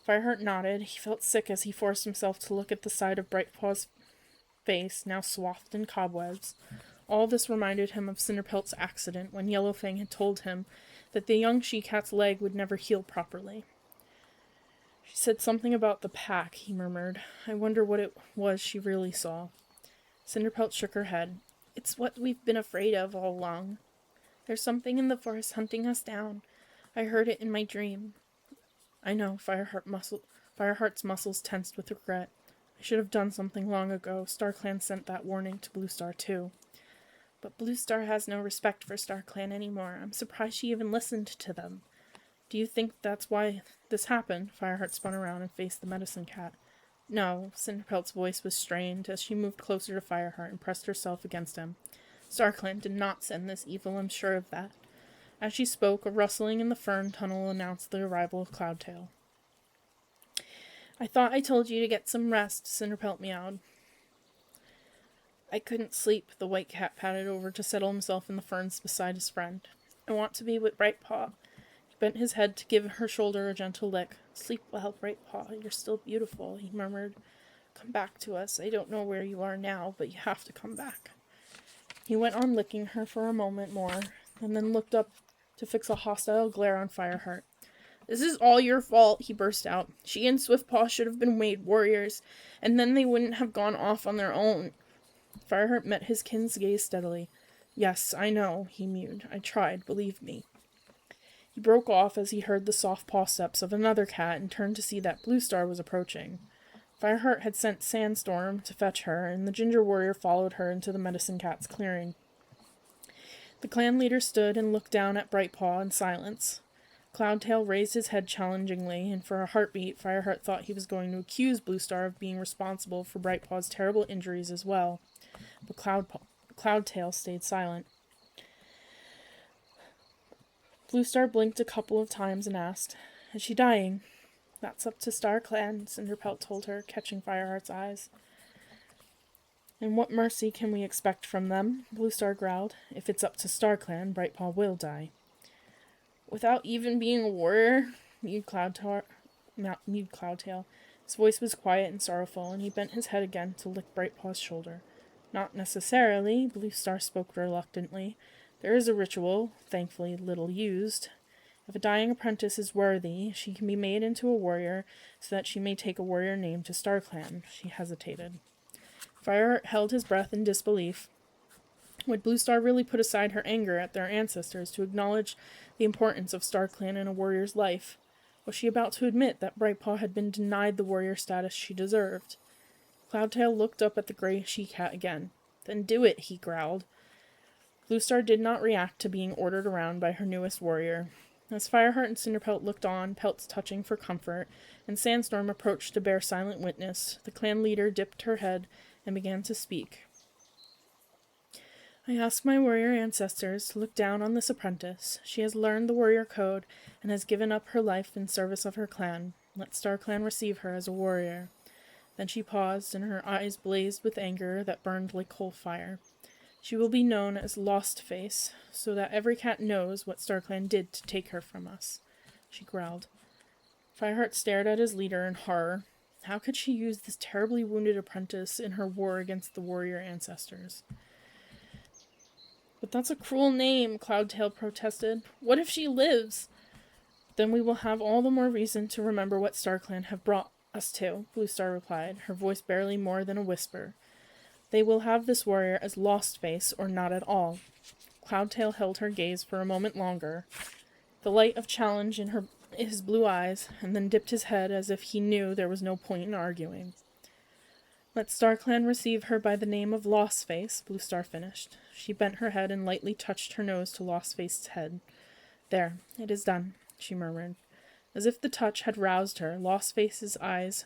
Fireheart nodded. He felt sick as he forced himself to look at the side of Brightpaw's face, now swathed in cobwebs. All this reminded him of Cinderpelt's accident when Yellowfang had told him that the young she-cat's leg would never heal properly. She said something about the pack, he murmured. I wonder what it was she really saw. Cinderpelt shook her head. It's what we've been afraid of all along. There's something in the forest hunting us down. I heard it in my dream. I know, Fireheart's muscles tensed with regret. I should have done something long ago. StarClan sent that warning to Bluestar, too. But Bluestar has no respect for StarClan anymore. I'm surprised she even listened to them. Do you think that's why this happened? Fireheart spun around and faced the medicine cat. No, Cinderpelt's voice was strained as she moved closer to Fireheart and pressed herself against him. StarClan did not send this evil, I'm sure of that. As she spoke, a rustling in the fern tunnel announced the arrival of Cloudtail. I thought I told you to get some rest, Cinderpelt meowed. I couldn't sleep, the white cat padded over to settle himself in the ferns beside his friend. I want to be with Brightpaw. He bent his head to give her shoulder a gentle lick. Sleep well, Brightpaw. You're still beautiful, he murmured. Come back to us. I don't know where you are now, but you have to come back. He went on licking her for a moment more, and then looked up to fix a hostile glare on Fireheart. This is all your fault, he burst out. She and Swiftpaw should have been made warriors, and then they wouldn't have gone off on their own. Fireheart met his kin's gaze steadily. Yes, I know, he mewed. I tried, believe me. He broke off as he heard the soft paw steps of another cat and turned to see that Bluestar was approaching. Fireheart had sent Sandstorm to fetch her, and the ginger warrior followed her into the medicine cat's clearing. The clan leader stood and looked down at Brightpaw in silence. Cloudtail raised his head challengingly, and for a heartbeat Fireheart thought he was going to accuse Bluestar of being responsible for Brightpaw's terrible injuries as well. But Cloudtail stayed silent. Bluestar blinked a couple of times and asked, Is she dying? That's up to StarClan, Cinderpelt told her, catching Fireheart's eyes. And what mercy can we expect from them? Bluestar growled. If it's up to StarClan, Brightpaw will die. Without even being a warrior? Mewed Cloudtail. His voice was quiet and sorrowful, and he bent his head again to lick Brightpaw's shoulder. Not necessarily, Bluestar spoke reluctantly. There is a ritual, thankfully little used. If a dying apprentice is worthy, she can be made into a warrior so that she may take a warrior name to StarClan. She hesitated. Fireheart held his breath in disbelief. Would Bluestar really put aside her anger at their ancestors to acknowledge the importance of StarClan in a warrior's life? Was she about to admit that Brightpaw had been denied the warrior status she deserved? Cloudtail looked up at the gray she-cat again. Then do it, he growled. Bluestar did not react to being ordered around by her newest warrior. As Fireheart and Cinderpelt looked on, pelts touching for comfort, and Sandstorm approached to bear silent witness, the clan leader dipped her head and began to speak. I ask my warrior ancestors to look down on this apprentice. She has learned the warrior code and has given up her life in service of her clan. Let StarClan receive her as a warrior. Then she paused, and her eyes blazed with anger that burned like coal fire. She will be known as Lost Face, so that every cat knows what StarClan did to take her from us, she growled. Fireheart stared at his leader in horror. How could she use this terribly wounded apprentice in her war against the warrior ancestors? But that's a cruel name, Cloudtail protested. What if she lives? Then we will have all the more reason to remember what StarClan have brought us to, Bluestar replied, her voice barely more than a whisper. They will have this warrior as Lost Face or not at all. Cloudtail held her gaze for a moment longer. The light of challenge in his blue eyes, and then dipped his head as if he knew there was no point in arguing. Let StarClan receive her by the name of Lostface, Blue Star finished. She bent her head and lightly touched her nose to Lostface's head. There, it is done, she murmured. As if the touch had roused her, Lostface's eyes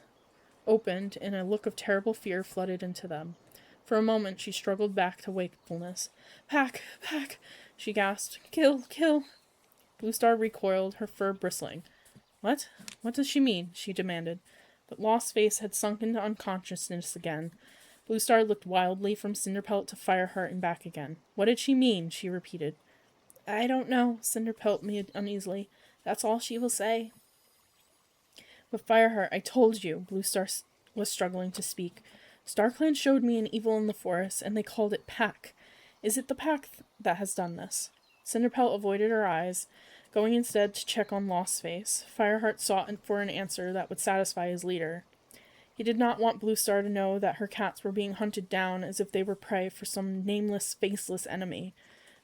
opened, and a look of terrible fear flooded into them. For a moment she struggled back to wakefulness. Pack! Pack! She gasped. Kill! Kill! Blue Star recoiled, her fur bristling. What? What does she mean? She demanded. But Lostface had sunk into unconsciousness again. Blue Star looked wildly from Cinderpelt to Fireheart and back again. What did she mean? She repeated. I don't know, Cinderpelt mewed uneasily. That's all she will say. But Fireheart, I told you, Blue Star was struggling to speak. StarClan showed me an evil in the forest, and they called it Pack. Is it the Pack that has done this? Cinderpelt avoided her eyes, going instead to check on Lostface. Fireheart sought for an answer that would satisfy his leader. He did not want Blue Star to know that her cats were being hunted down as if they were prey for some nameless, faceless enemy,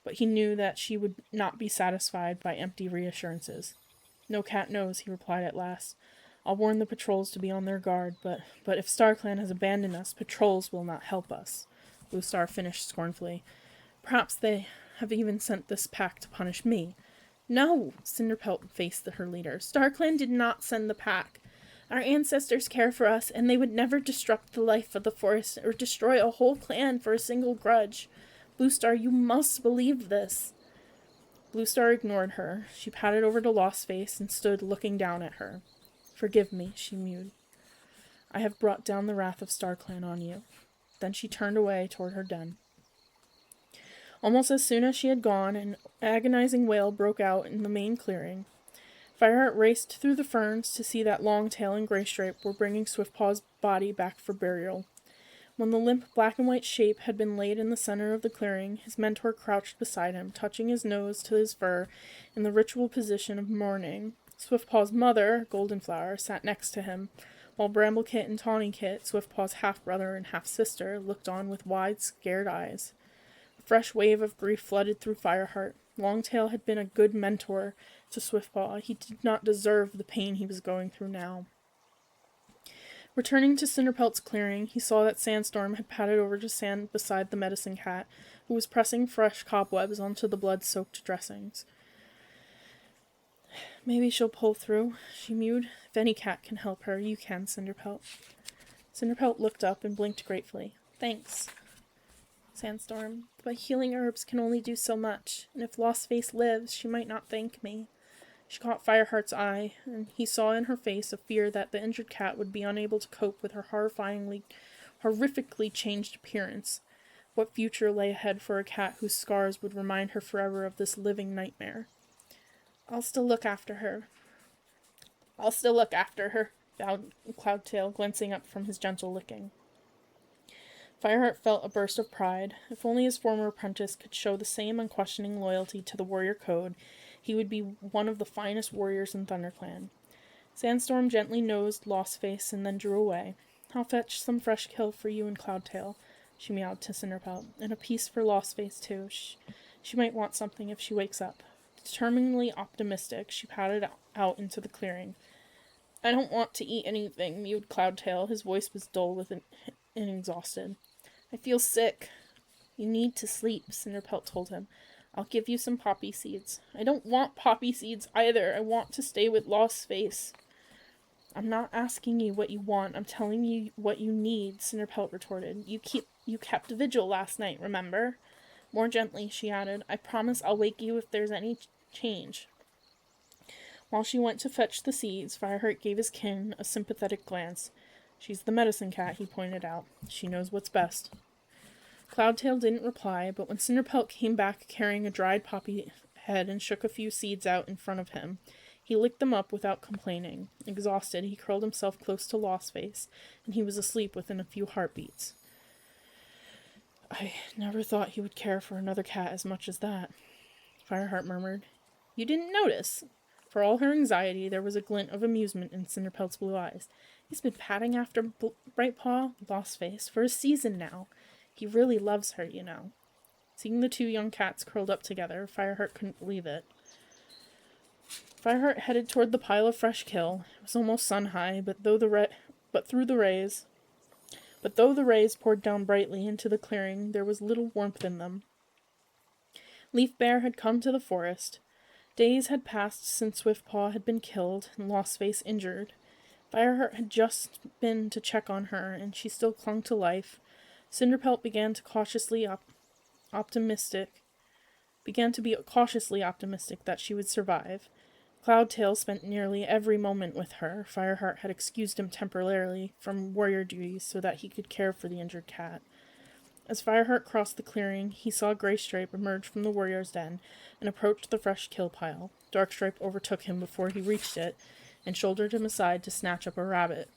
but he knew that she would not be satisfied by empty reassurances. No cat knows, he replied at last. I'll warn the patrols to be on their guard, but if StarClan has abandoned us, patrols will not help us. Blue Star finished scornfully. Perhaps they have even sent this pack to punish me. No, Cinderpelt faced her leader. StarClan did not send the pack. Our ancestors care for us, and they would never disrupt the life of the forest or destroy a whole clan for a single grudge. Blue Star, you must believe this. Blue Star ignored her. She padded over to Lostface and stood looking down at her. Forgive me, she mewed. I have brought down the wrath of StarClan on you. Then she turned away toward her den. Almost as soon as she had gone, an agonizing wail broke out in the main clearing. Fireheart raced through the ferns to see that Longtail and Graystripe were bringing Swiftpaw's body back for burial. When the limp black and white shape had been laid in the center of the clearing, his mentor crouched beside him, touching his nose to his fur in the ritual position of mourning. Swiftpaw's mother, Goldenflower, sat next to him, while Bramblekit and Tawnykit, Swiftpaw's half-brother and half-sister, looked on with wide, scared eyes. A fresh wave of grief flooded through Fireheart. Longtail had been a good mentor to Swiftpaw. He did not deserve the pain he was going through now. Returning to Cinderpelt's clearing, he saw that Sandstorm had padded over to stand beside the medicine cat, who was pressing fresh cobwebs onto the blood-soaked dressings. Maybe she'll pull through, she mewed. If any cat can help her, you can, Cinderpelt. Cinderpelt looked up and blinked gratefully. Thanks, Sandstorm, but healing herbs can only do so much, and if Lostface lives, she might not thank me. She caught Fireheart's eye, and he saw in her face a fear that the injured cat would be unable to cope with her horrifically changed appearance. What future lay ahead for a cat whose scars would remind her forever of this living nightmare? I'll still look after her, vowed Cloudtail, glancing up from his gentle licking. Fireheart felt a burst of pride. If only his former apprentice could show the same unquestioning loyalty to the warrior code, he would be one of the finest warriors in ThunderClan. Sandstorm gently nosed Lostface and then drew away. I'll fetch some fresh kill for you and Cloudtail, she meowed to Cinderpelt, and a piece for Lostface, too. She might want something if she wakes up. Determinedly optimistic, she padded out into the clearing. I don't want to eat anything, mewed Cloudtail. His voice was dull and exhausted. I feel sick. You need to sleep, Cinderpelt told him. I'll give you some poppy seeds. I don't want poppy seeds either. I want to stay with Lostface. I'm not asking you what you want. I'm telling you what you need, Cinderpelt retorted. You kept vigil last night, remember? More gently, she added, I promise I'll wake you if there's any change. While she went to fetch the seeds, Fireheart gave his kin a sympathetic glance. She's the medicine cat, he pointed out. She knows what's best. Cloudtail didn't reply, but when Cinderpelt came back carrying a dried poppy head and shook a few seeds out in front of him, he licked them up without complaining. Exhausted, he curled himself close to Lostface, and he was asleep within a few heartbeats. I never thought he would care for another cat as much as that, Fireheart murmured. You didn't notice? For all her anxiety, there was a glint of amusement in Cinderpelt's blue eyes. He's been patting after Brightpaw, Lostface, for a season now. He really loves her, you know. Seeing the two young cats curled up together, Fireheart couldn't believe it. Fireheart headed toward the pile of fresh kill. It was almost sun-high, but though the rays poured down brightly into the clearing, there was little warmth in them. Leaf Bear had come to the forest. Days had passed since Swiftpaw had been killed and Lostface injured. Fireheart had just been to check on her, and she still clung to life. Cinderpelt began to be cautiously optimistic that she would survive. Cloudtail spent nearly every moment with her. Fireheart had excused him temporarily from warrior duties so that he could care for the injured cat. As Fireheart crossed the clearing, he saw Graystripe emerge from the warrior's den and approach the fresh kill pile. Darkstripe overtook him before he reached it and shouldered him aside to snatch up a rabbit.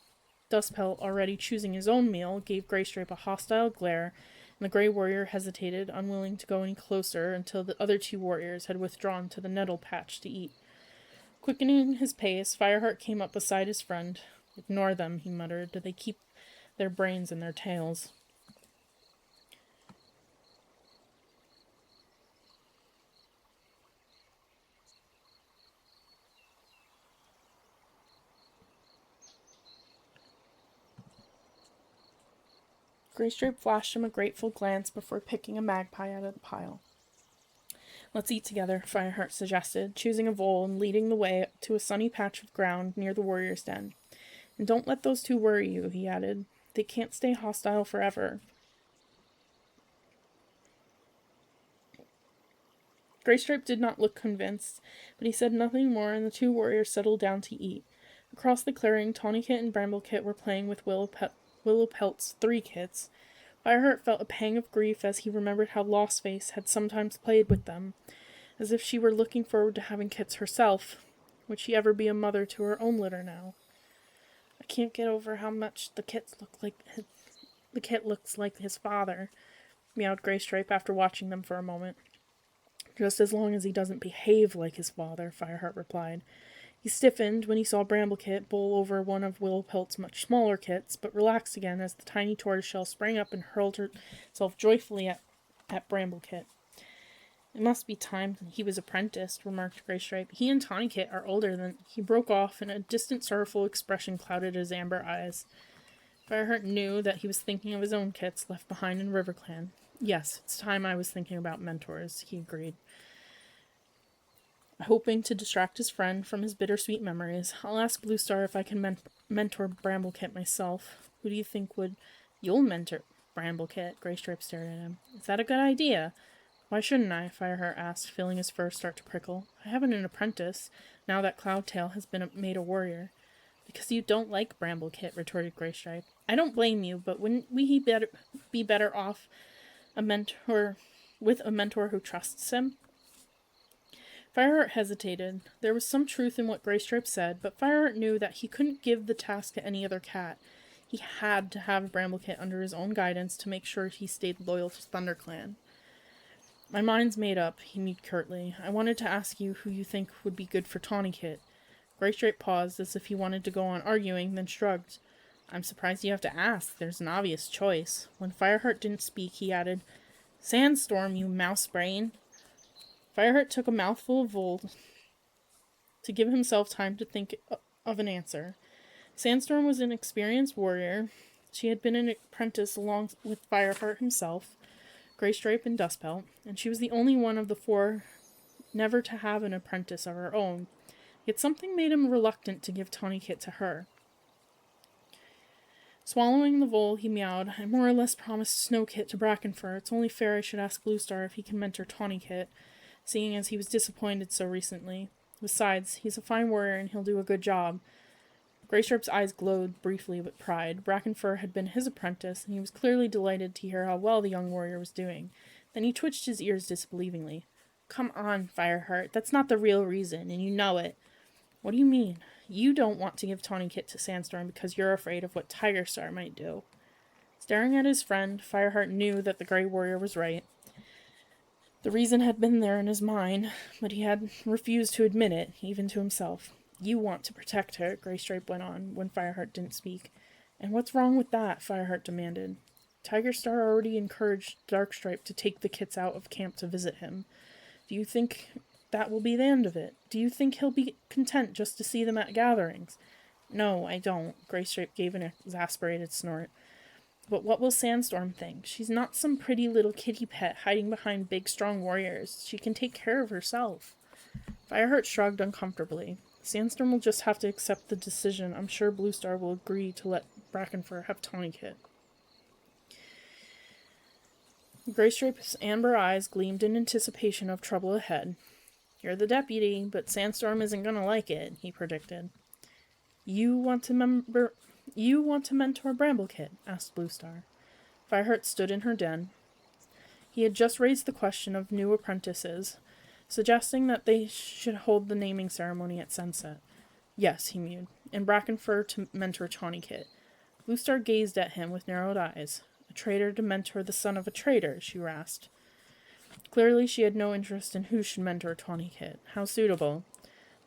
Dustpelt, already choosing his own meal, gave Graystripe a hostile glare, and the Grey Warrior hesitated, unwilling to go any closer until the other two warriors had withdrawn to the nettle patch to eat. Quickening his pace, Fireheart came up beside his friend. "Ignore them," he muttered. "They keep their brains in their tails." Graystripe flashed him a grateful glance before picking a magpie out of the pile. "Let's eat together," Fireheart suggested, choosing a vole and leading the way to a sunny patch of ground near the warrior's den. "And don't let those two worry you," he added. "They can't stay hostile forever." Graystripe did not look convinced, but he said nothing more, and the two warriors settled down to eat. Across the clearing, Tawny-Kit and Bramble-Kit were playing with Willowpelt's 3 kits. Fireheart felt a pang of grief as he remembered how Lostface had sometimes played with them, as if she were looking forward to having kits herself. Would she ever be a mother to her own litter now? "I can't get over how much the kit looks like his father," meowed Graystripe after watching them for a moment. "Just as long as he doesn't behave like his father," Fireheart replied. He stiffened when he saw Bramble-Kit bowl over one of Willowpelt's much smaller kits, but relaxed again as the tiny tortoiseshell sprang up and hurled herself joyfully at Bramble-Kit. "It must be time he was apprenticed," remarked Graystripe. "He and Tawny-Kit are older than—" He broke off, and a distant sorrowful expression clouded his amber eyes. Fireheart knew that he was thinking of his own kits left behind in RiverClan. "Yes, it's time I was thinking about mentors," he agreed, hoping to distract his friend from his bittersweet memories. "I'll ask Bluestar if I can mentor Bramble-Kit myself." "Who do you think would—" "You'll mentor Bramble-Kit," Graystripe stared at him. "Is that a good idea?" "Why shouldn't I?" Fireheart asked, feeling his fur start to prickle. "I haven't an apprentice, now that Cloudtail has been made a warrior." "Because you don't like Bramble-Kit," retorted Graystripe. "I don't blame you, but wouldn't we be better off with a mentor who trusts him?" Fireheart hesitated. There was some truth in what Graystripe said, but Fireheart knew that he couldn't give the task to any other cat. He had to have Bramble-Kit under his own guidance to make sure he stayed loyal to ThunderClan. "My mind's made up," he mewed curtly. "I wanted to ask you who you think would be good for Tawny-Kit." Graystripe paused as if he wanted to go on arguing, then shrugged. "I'm surprised you have to ask. There's an obvious choice." When Fireheart didn't speak, he added, "Sandstorm, you mouse brain." Fireheart took a mouthful of vole to give himself time to think of an answer. Sandstorm was an experienced warrior. She had been an apprentice along with Fireheart himself, Graystripe, and Dustpelt, and she was the only one of the 4 never to have an apprentice of her own. Yet something made him reluctant to give Tawny-Kit to her. Swallowing the vole, he meowed. "I more or less promised Snowkit to Brackenfur. It's only fair I should ask Bluestar if he can mentor Tawny-Kit, seeing as he was disappointed so recently. Besides, he's a fine warrior and he'll do a good job." Graystripe's eyes glowed briefly with pride. Brackenfur had been his apprentice, and he was clearly delighted to hear how well the young warrior was doing. Then he twitched his ears disbelievingly. "Come on, Fireheart, that's not the real reason, and you know it." "What do you mean?" "You don't want to give Tawny-Kit to Sandstorm because you're afraid of what Tigerstar might do." Staring at his friend, Fireheart knew that the Grey Warrior was right. The reason had been there in his mind, but he had refused to admit it, even to himself. "You want to protect her," Graystripe went on, when Fireheart didn't speak. "And what's wrong with that?" Fireheart demanded. "Tigerstar already encouraged Darkstripe to take the kits out of camp to visit him. Do you think that will be the end of it. Do you think he'll be content just to see them at gatherings? No, I don't. Greystripe gave an exasperated snort. But what will Sandstorm think? She's not some pretty little kitty pet hiding behind big, strong warriors. She can take care of herself. Fireheart shrugged uncomfortably. Sandstorm will just have to accept the decision. I'm sure Bluestar will agree to let Brackenfur have Tawny-Kit. Greystripe's amber eyes gleamed in anticipation of trouble ahead. You're the deputy, but Sandstorm isn't going to like it, he predicted. You want to mentor Bramblecit? Asked Bluestar. Fireheart stood in her den. He had just raised the question of new apprentices, suggesting that they should hold the naming ceremony at sunset. Yes, he mewed, and Brackenfur to mentor Tawny-Kit. Bluestar gazed at him with narrowed eyes. A traitor to mentor the son of a traitor, she rasped. Clearly she had no interest in who should mentor Tawny-Kit. How suitable.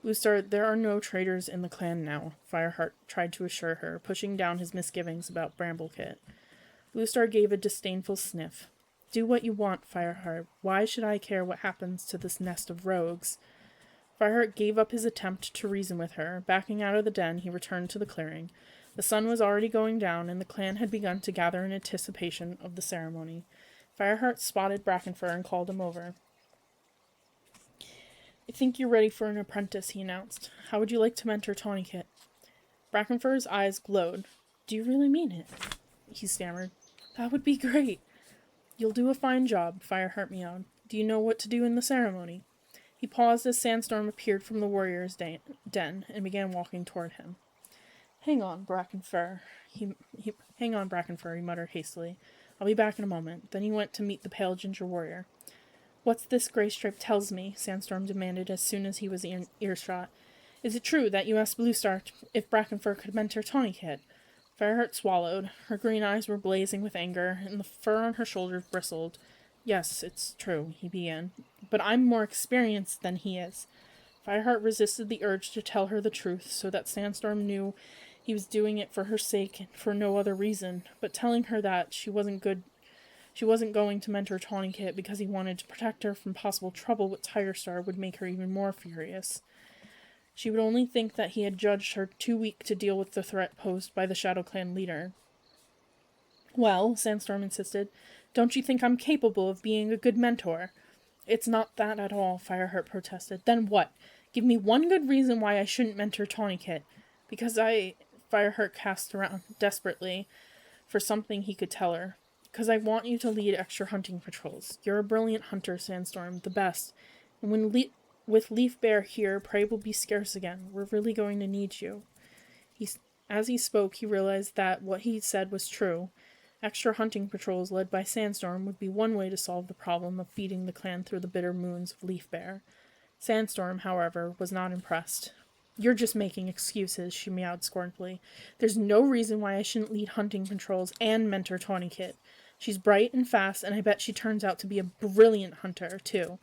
Bluestar, there are no traitors in the clan now, Fireheart tried to assure her, pushing down his misgivings about Bramblecit. Bluestar gave a disdainful sniff. Do what you want, Fireheart. Why should I care what happens to this nest of rogues? Fireheart gave up his attempt to reason with her. Backing out of the den, he returned to the clearing. The sun was already going down, and the clan had begun to gather in anticipation of the ceremony. Fireheart spotted Brackenfur and called him over. I think you're ready for an apprentice, he announced. How would you like to mentor Tawny-Kit? Brackenfur's eyes glowed. Do you really mean it? He stammered. That would be great. You'll do a fine job, Fireheart meowed. Do you know what to do in the ceremony? He paused as Sandstorm appeared from the warrior's den and began walking toward him. Hang on, Brackenfur, he muttered hastily. I'll be back in a moment. Then he went to meet the pale ginger warrior. What's this Greystripe tells me? Sandstorm demanded as soon as he was in earshot. Is it true that you asked Bluestar if Brackenfur could mentor Tawny-Kit? Fireheart swallowed. Her green eyes were blazing with anger, and the fur on her shoulders bristled. Yes, it's true, he began. But I'm more experienced than he is. Fireheart resisted the urge to tell her the truth, so that Sandstorm knew he was doing it for her sake and for no other reason, but telling her that she wasn't going to mentor Tawny-Kit because he wanted to protect her from possible trouble with Tigerstar would make her even more furious. She would only think that he had judged her too weak to deal with the threat posed by the Shadow Clan leader. Well, Sandstorm insisted, don't you think I'm capable of being a good mentor? It's not that at all, Fireheart protested. Then what? Give me one good reason why I shouldn't mentor Tawny-Kit. Because Fireheart cast around desperately for something he could tell her. Because I want you to lead extra hunting patrols. You're a brilliant hunter, Sandstorm, the best. And with Leaf Bear here, prey will be scarce again. We're really going to need you. As he spoke, he realized that what he said was true. Extra hunting patrols led by Sandstorm would be one way to solve the problem of feeding the clan through the bitter moons of Leaf Bear. Sandstorm, however, was not impressed. You're just making excuses, she meowed scornfully. There's no reason why I shouldn't lead hunting patrols and mentor Tawny-Kit. She's bright and fast, and I bet she turns out to be a brilliant hunter, too.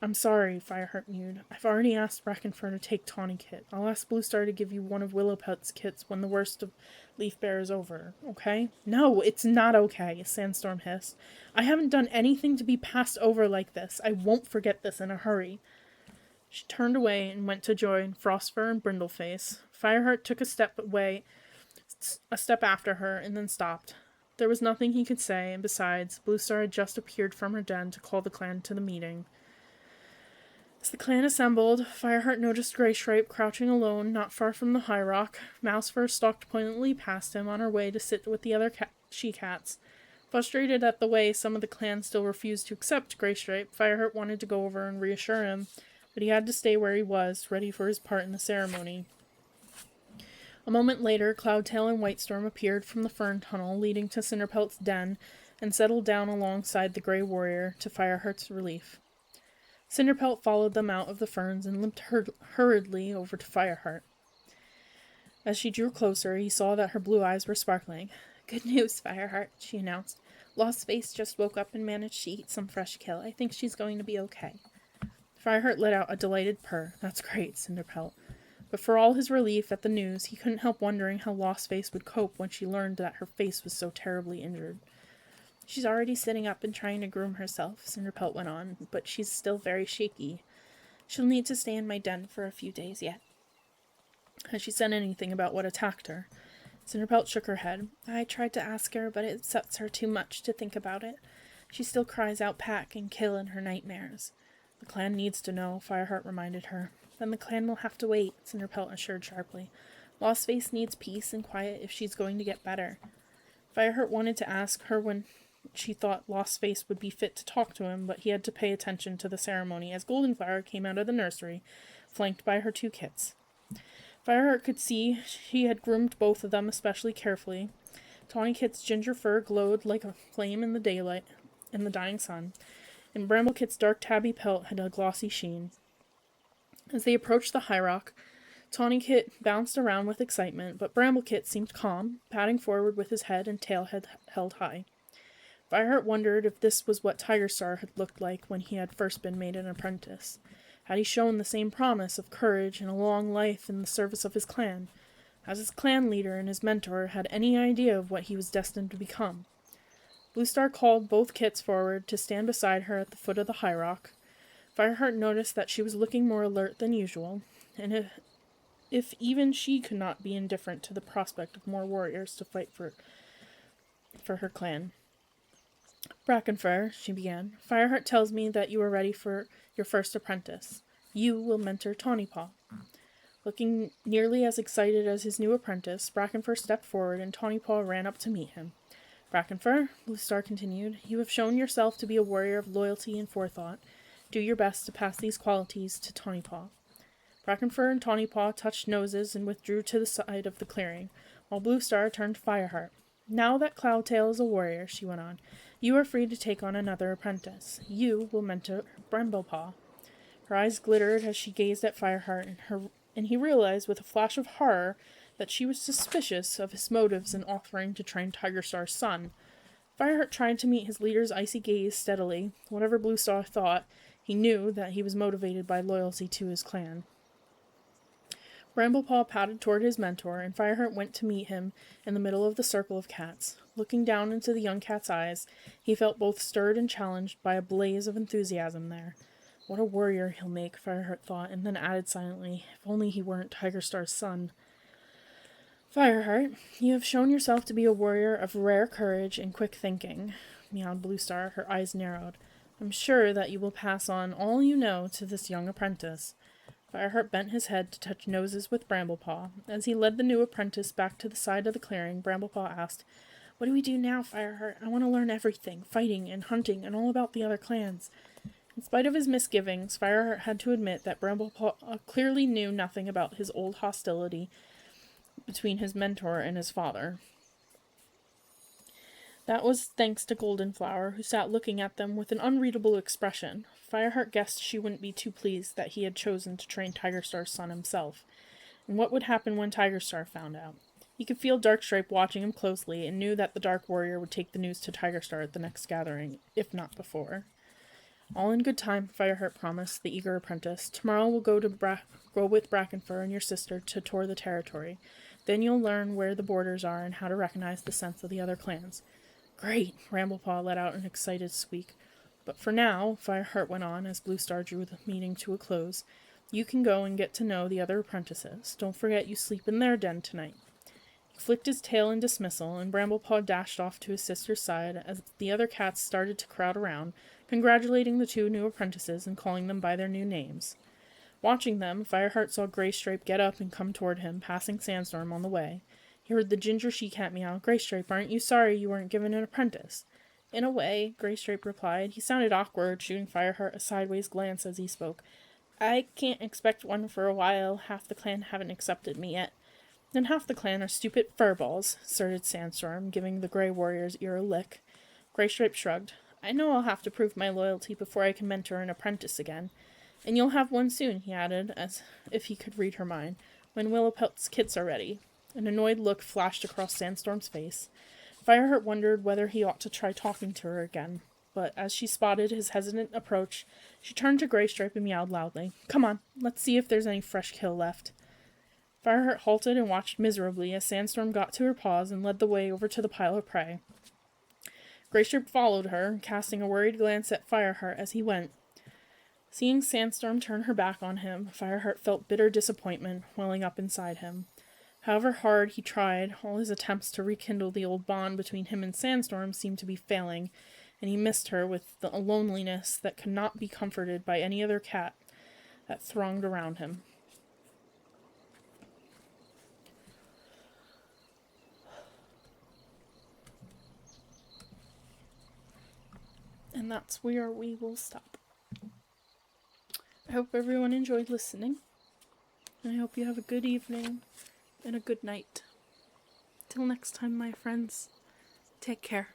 I'm sorry, Fireheart mewed. I've already asked Brackenfur to take Tawny-Kit. I'll ask Bluestar to give you one of Willowpelt's kits when the worst of Leaf Bear is over, okay? No, it's not okay, Sandstorm hissed. I haven't done anything to be passed over like this. I won't forget this in a hurry. She turned away and went to join Frostfur and Brindleface. Fireheart took a step after her, and then stopped. There was nothing he could say, and besides, Bluestar had just appeared from her den to call the clan to the meeting. As the clan assembled, Fireheart noticed Greystripe crouching alone not far from the high rock. Mousefur stalked pointedly past him on her way to sit with the other she-cats. Frustrated at the way some of the clan still refused to accept Greystripe, Fireheart wanted to go over and reassure him, but he had to stay where he was, ready for his part in the ceremony. A moment later, Cloudtail and Whitestorm appeared from the fern tunnel leading to Cinderpelt's den and settled down alongside the Grey Warrior to Fireheart's relief. Cinderpelt followed them out of the ferns and limped hurriedly over to Fireheart. As she drew closer, he saw that her blue eyes were sparkling. Good news, Fireheart, she announced. Lost Face just woke up and managed to eat some fresh kill. I think she's going to be okay. Fireheart let out a delighted purr. That's great, Cinderpelt. But for all his relief at the news, he couldn't help wondering how Lost Face would cope when she learned that her face was so terribly injured. She's already sitting up and trying to groom herself, Cinderpelt went on, but she's still very shaky. She'll need to stay in my den for a few days yet." Has she said anything about what attacked her? Cinderpelt shook her head. "I tried to ask her, but it upsets her too much to think about it. She still cries out pack and kill in her nightmares." "The clan needs to know," Fireheart reminded her. "Then the clan will have to wait," Cinderpelt assured sharply. "Lostface needs peace and quiet if she's going to get better." Fireheart wanted to ask her when she thought Lostface would be fit to talk to him, but he had to pay attention to the ceremony as Goldenflower came out of the nursery, flanked by her 2 kits. Fireheart could see she had groomed both of them especially carefully. Tawny Kit's ginger fur glowed like a flame in the daylight, in the dying sun, and Bramble Kit's dark tabby pelt had a glossy sheen. As they approached the high rock, Tawny Kit bounced around with excitement, but Bramble Kit seemed calm, padding forward with his head and tail held high. Fireheart wondered if this was what Tigerstar had looked like when he had first been made an apprentice. Had he shown the same promise of courage and a long life in the service of his clan? As his clan leader and his mentor had any idea of what he was destined to become? Bluestar called both kits forward to stand beside her at the foot of the high rock. Fireheart noticed that she was looking more alert than usual, and if even she could not be indifferent to the prospect of more warriors to fight for her clan. "Brackenfur," she began, "Fireheart tells me that you are ready for your first apprentice. You will mentor Tawnypaw." Looking nearly as excited as his new apprentice, Brackenfur stepped forward and Tawnypaw ran up to meet him. "Brackenfur," Bluestar continued, "you have shown yourself to be a warrior of loyalty and forethought. Do your best to pass these qualities to Tawnypaw." Brackenfur and Tawnypaw touched noses and withdrew to the side of the clearing, while Bluestar turned to Fireheart. "Now that Cloudtail is a warrior," she went on, "you are free to take on another apprentice. You will mentor Bramblepaw." Her eyes glittered as she gazed at Fireheart, and he realized with a flash of horror that she was suspicious of his motives in offering to train Tigerstar's son. Fireheart tried to meet his leader's icy gaze steadily. Whatever Bluestar thought, he knew that he was motivated by loyalty to his clan. Bramblepaw padded toward his mentor, and Fireheart went to meet him in the middle of the circle of cats. Looking down into the young cat's eyes, he felt both stirred and challenged by a blaze of enthusiasm there. "What a warrior he'll make," Fireheart thought, and then added silently, "If only he weren't Tigerstar's son." "Fireheart, you have shown yourself to be a warrior of rare courage and quick thinking," meowed Bluestar, her eyes narrowed. "I'm sure that you will pass on all you know to this young apprentice." Fireheart bent his head to touch noses with Bramblepaw. As he led the new apprentice back to the side of the clearing, Bramblepaw asked, "What do we do now, Fireheart? I want to learn everything, fighting and hunting and all about the other clans." In spite of his misgivings, Fireheart had to admit that Bramblepaw clearly knew nothing about his old hostility between his mentor and his father. That was thanks to Goldenflower, who sat looking at them with an unreadable expression. Fireheart guessed she wouldn't be too pleased that he had chosen to train Tigerstar's son himself. And what would happen when Tigerstar found out? He could feel Darkstripe watching him closely and knew that the Dark Warrior would take the news to Tigerstar at the next gathering, if not before. "All in good time," Fireheart promised the eager apprentice. "Tomorrow we'll go with Brackenfur and your sister to tour the territory. Then you'll learn where the borders are and how to recognize the scents of the other clans." "Great!" Bramblepaw let out an excited squeak. "But for now," Fireheart went on as Bluestar drew the meeting to a close, "you can go and get to know the other apprentices. Don't forget you sleep in their den tonight." He flicked his tail in dismissal, and Bramblepaw dashed off to his sister's side as the other cats started to crowd around, congratulating the 2 new apprentices and calling them by their new names. Watching them, Fireheart saw Graystripe get up and come toward him, passing Sandstorm on the way. He heard the ginger she-cat meow, "Graystripe, aren't you sorry you weren't given an apprentice?" "In a way," Graystripe replied. He sounded awkward, shooting Fireheart a sideways glance as he spoke. "I can't expect one for a while. Half the clan haven't accepted me yet." "Then half the clan are stupid furballs," asserted Sandstorm, giving the Grey Warrior's ear a lick. Graystripe shrugged. "I know I'll have to prove my loyalty before I can mentor an apprentice again. And you'll have one soon," he added, as if he could read her mind, "when Willowpelt's kits are ready." An annoyed look flashed across Sandstorm's face. Fireheart wondered whether he ought to try talking to her again, but as she spotted his hesitant approach, she turned to Graystripe and meowed loudly. "Come on, let's see if there's any fresh kill left." Fireheart halted and watched miserably as Sandstorm got to her paws and led the way over to the pile of prey. Graystripe followed her, casting a worried glance at Fireheart as he went. Seeing Sandstorm turn her back on him, Fireheart felt bitter disappointment welling up inside him. However hard he tried, all his attempts to rekindle the old bond between him and Sandstorm seemed to be failing, and he missed her with a loneliness that could not be comforted by any other cat that thronged around him. And that's where we will stop. I hope everyone enjoyed listening. I hope you have a good evening and a good night. Till next time, my friends, take care.